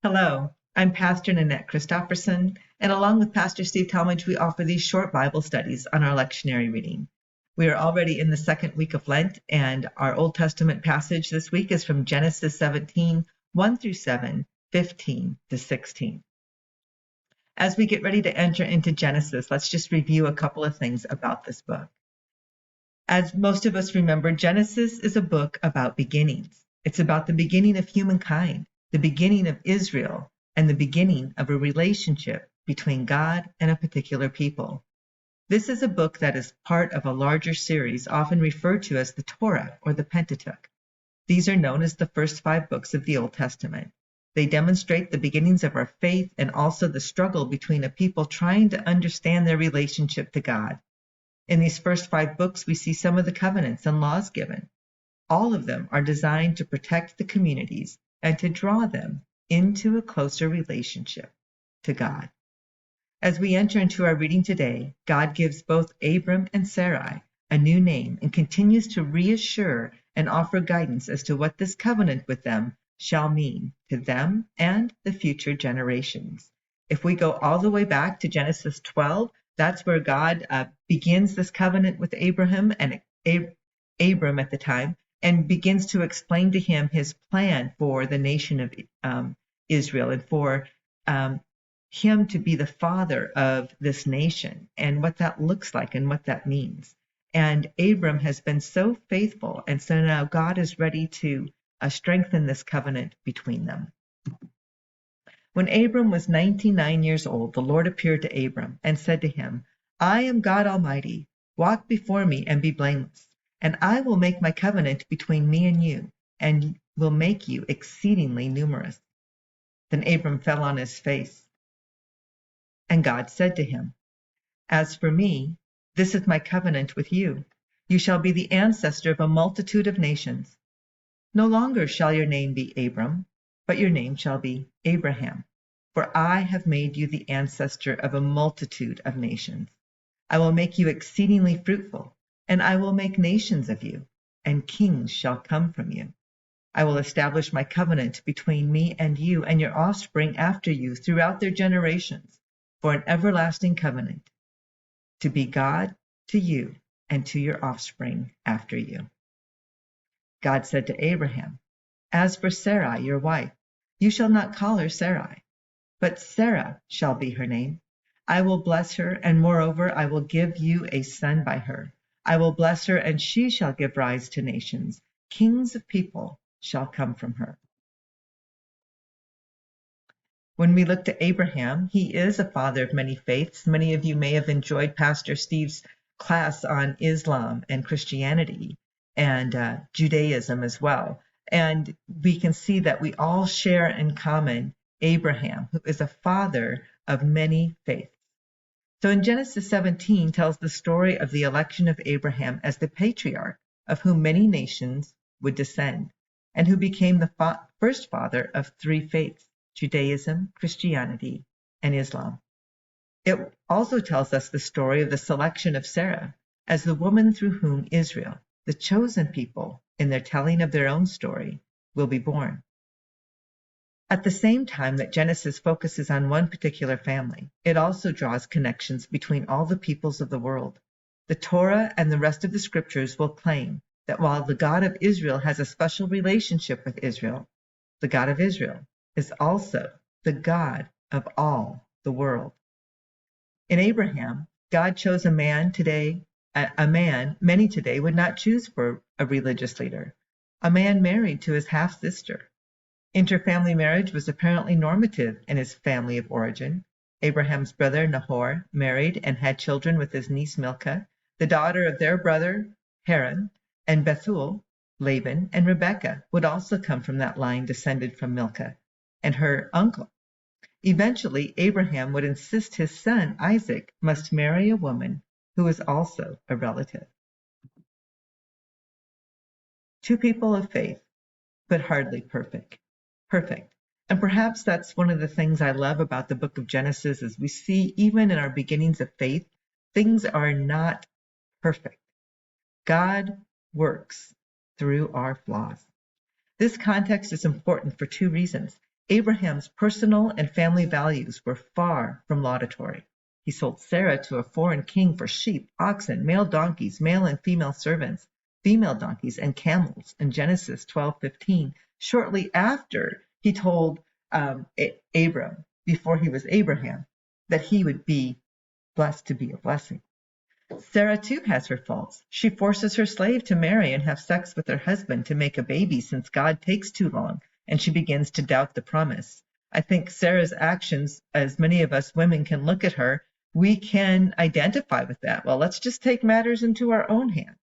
Hello, I'm Pastor Nanette Christofferson, and along with Pastor Steve Talmadge, we offer these short Bible studies on our lectionary reading. We are already in the second week of Lent, and our Old Testament passage this week is from Genesis 17, 1 through 7, 15 to 16. As we get ready to enter into Genesis, let's just review a couple of things about this book. As most of us remember, Genesis is a book about beginnings. It's about the beginning of humankind, the beginning of Israel, and the beginning of a relationship between God and a particular people. This is a book that is part of a larger series often referred to as the Torah or the Pentateuch. These are known as the first 5 books of the Old Testament. They demonstrate the beginnings of our faith and also the struggle between a people trying to understand their relationship to God. In these first 5 books, we see some of the covenants and laws given. All of them are designed to protect the communities and to draw them into a closer relationship to God. As we enter into our reading today, God gives both Abram and Sarai a new name and continues to reassure and offer guidance as to what this covenant with them shall mean to them and the future generations. If we go all the way back to Genesis 12, that's where God begins this covenant with Abraham and Abram at the time, and begins to explain to him his plan for the nation of Israel and for him to be the father of this nation and what that looks like and what that means. And Abram has been so faithful, and so now God is ready to strengthen this covenant between them. When Abram was 99 years old, the Lord appeared to Abram and said to him, "I am God Almighty. Walk before me and be blameless. And I will make my covenant between me and will make you exceedingly numerous." Then Abram fell on his face. And God said to him, "As for me, this is my covenant with you. You shall be the ancestor of a multitude of nations. No longer shall your name be Abram, but your name shall be Abraham. For I have made you the ancestor of a multitude of nations. I will make you exceedingly fruitful, and I will make nations of you, and kings shall come from you. I will establish my covenant between me and you and your offspring after you throughout their generations, for an everlasting covenant, to be God to you and to your offspring after you." God said to Abraham, "As for Sarai, your wife, you shall not call her Sarai, but Sarah shall be her name. I will bless her, and moreover, I will give you a son by her. I will bless her, and she shall give rise to nations. Kings of people shall come from her." When we look to Abraham, he is a father of many faiths. Many of you may have enjoyed Pastor Steve's class on Islam and Christianity and Judaism as well. And we can see that we all share in common Abraham, who is a father of many faiths. So in Genesis 17 tells the story of the election of Abraham as the patriarch of whom many nations would descend, and who became the first father of 3 faiths: Judaism, Christianity, and Islam. It also tells us the story of the selection of Sarah as the woman through whom Israel, the chosen people, in their telling of their own story, will be born. At the same time that Genesis focuses on one particular family, it also draws connections between all the peoples of the world. The Torah and the rest of the scriptures will claim that while the God of Israel has a special relationship with Israel, the God of Israel is also the God of all the world. In Abraham, God chose a man many today would not choose for a religious leader, a man married to his half-sister. Interfamily marriage was apparently normative in his family of origin. Abraham's brother Nahor married and had children with his niece Milcah, the daughter of their brother Haran, and Bethuel, Laban, and Rebekah would also come from that line descended from Milcah and her uncle. Eventually, Abraham would insist his son Isaac must marry a woman who was also a relative. 2 people of faith, but hardly perfect. And perhaps that's one of the things I love about the book of Genesis is we see even in our beginnings of faith, things are not perfect. God works through our flaws. This context is important for 2 reasons. Abraham's personal and family values were far from laudatory. He sold Sarah to a foreign king for sheep, oxen, male donkeys, male and female servants, female donkeys, and camels in Genesis 12:15, shortly after he told Abram, before he was Abraham, that he would be blessed to be a blessing. Sarah too has her faults. She forces her slave to marry and have sex with her husband to make a baby since God takes too long, and she begins to doubt the promise. I think Sarah's actions, as many of us women can look at her, we can identify with that. Well, let's just take matters into our own hands.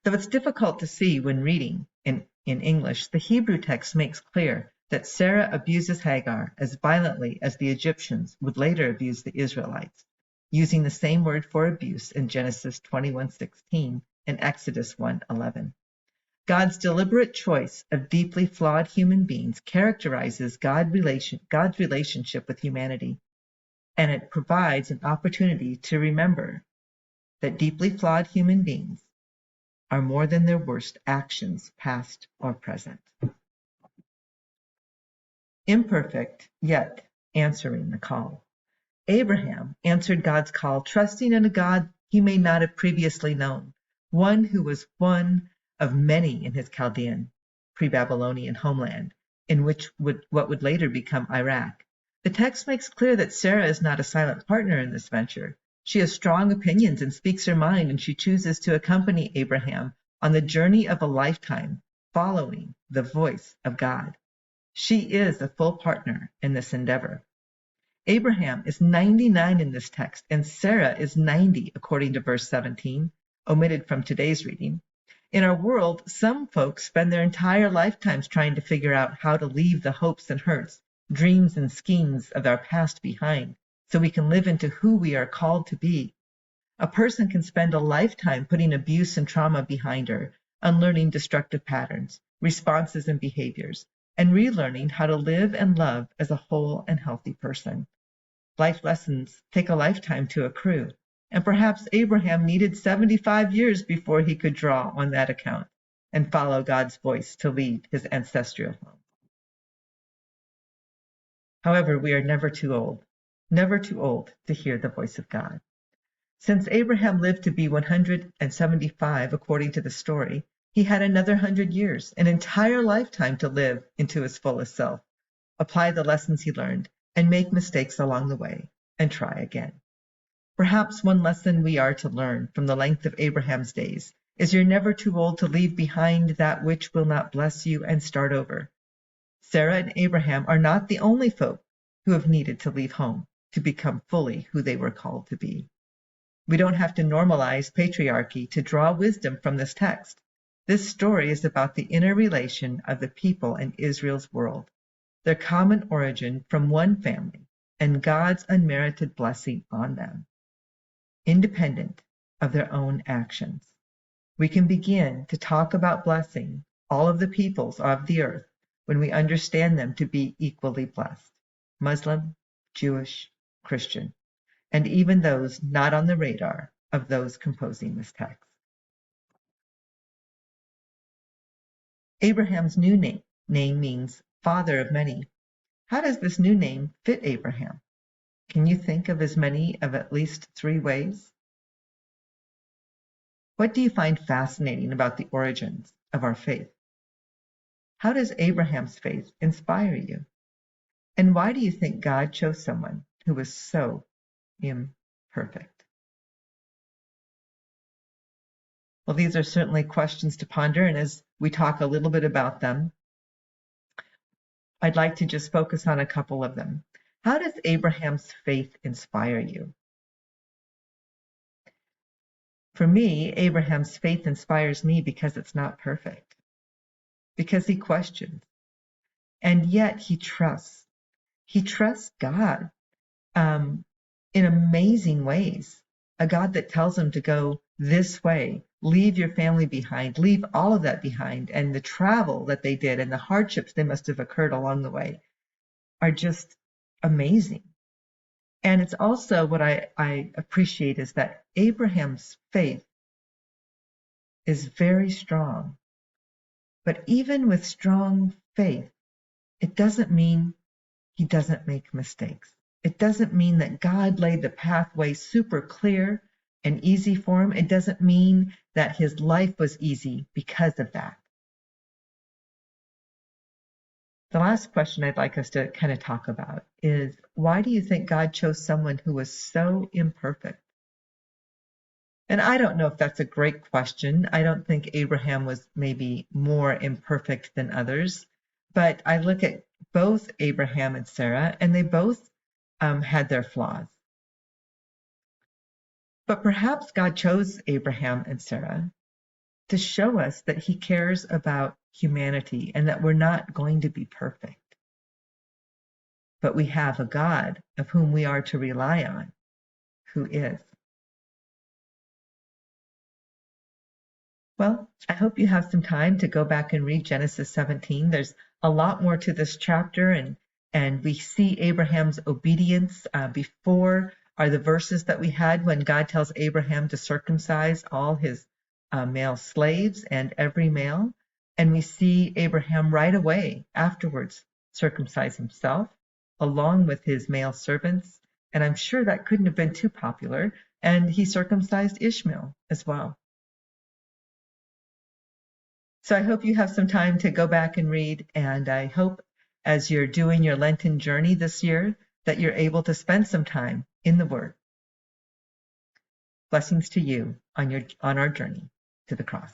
Though it's difficult to see when reading in English, the Hebrew text makes clear that Sarah abuses Hagar as violently as the Egyptians would later abuse the Israelites, using the same word for abuse in Genesis 21:16 and Exodus 1:11. God's deliberate choice of deeply flawed human beings characterizes God's relationship with humanity, and it provides an opportunity to remember that deeply flawed human beings are more than their worst actions, past or present. Imperfect, yet answering the call. Abraham answered God's call, trusting in a God he may not have previously known, one who was one of many in his Chaldean, pre-Babylonian homeland, in what would later become Iraq. The text makes clear that Sarah is not a silent partner in this venture. She has strong opinions and speaks her mind, and she chooses to accompany Abraham on the journey of a lifetime, following the voice of God. She is a full partner in this endeavor. Abraham is 99 in this text, and Sarah is 90, according to verse 17, omitted from today's reading. In our world, some folks spend their entire lifetimes trying to figure out how to leave the hopes and hurts, dreams and schemes of our past behind, so we can live into who we are called to be. A person can spend a lifetime putting abuse and trauma behind her, unlearning destructive patterns, responses, and behaviors, and relearning how to live and love as a whole and healthy person. Life lessons take a lifetime to accrue, and perhaps Abraham needed 75 years before he could draw on that account and follow God's voice to lead his ancestral home. However, we are never too old to hear the voice of God. Since Abraham lived to be 175, according to the story, he had another 100 years, an entire lifetime to live into his fullest self, apply the lessons he learned, and make mistakes along the way, and try again. Perhaps one lesson we are to learn from the length of Abraham's days is you're never too old to leave behind that which will not bless you and start over. Sarah and Abraham are not the only folk who have needed to leave home to become fully who they were called to be. We don't have to normalize patriarchy to draw wisdom from this text. This story is about the inner relation of the people in Israel's world, their common origin from one family, and God's unmerited blessing on them, independent of their own actions. We can begin to talk about blessing all of the peoples of the earth when we understand them to be equally blessed, Muslim, Jewish, Christian, and even those not on the radar of those composing this text. Abraham's new name means father of many. How does this new name fit Abraham? Can you think of as many of at least 3 ways? What do you find fascinating about the origins of our faith? How does Abraham's faith inspire you? And why do you think God chose someone who was so imperfect? Well, these are certainly questions to ponder, and as we talk a little bit about them, I'd like to just focus on a couple of them. How does Abraham's faith inspire you? For me, Abraham's faith inspires me because it's not perfect, because he questions, and yet he trusts. He trusts God in amazing ways, a God that tells him to go this way, leave your family behind, leave all of that behind, and the travel that they did and the hardships they must have occurred along the way are just amazing. And it's also what I appreciate is that Abraham's faith is very strong. But even with strong faith, It doesn't mean he doesn't make mistakes. It doesn't mean that God laid the pathway super clear and easy for him. It doesn't mean that his life was easy because of that. The last question I'd like us to kind of talk about is, why do you think God chose someone who was so imperfect? And I don't know if that's a great question. I don't think Abraham was maybe more imperfect than others, but I look at both Abraham and Sarah, and they both had their flaws. But perhaps God chose Abraham and Sarah to show us that he cares about humanity and that we're not going to be perfect. But we have a God of whom we are to rely on, who is. Well, I hope you have some time to go back and read Genesis 17. There's a lot more to this chapter, and we see Abraham's obedience. Before are the verses that we had when God tells Abraham to circumcise all his male slaves and every male. And we see Abraham right away afterwards circumcise himself along with his male servants. And I'm sure that couldn't have been too popular. And he circumcised Ishmael as well. So I hope you have some time to go back and read. And I hope as you're doing your Lenten journey this year, that you're able to spend some time in the Word. Blessings to you on our journey to the cross.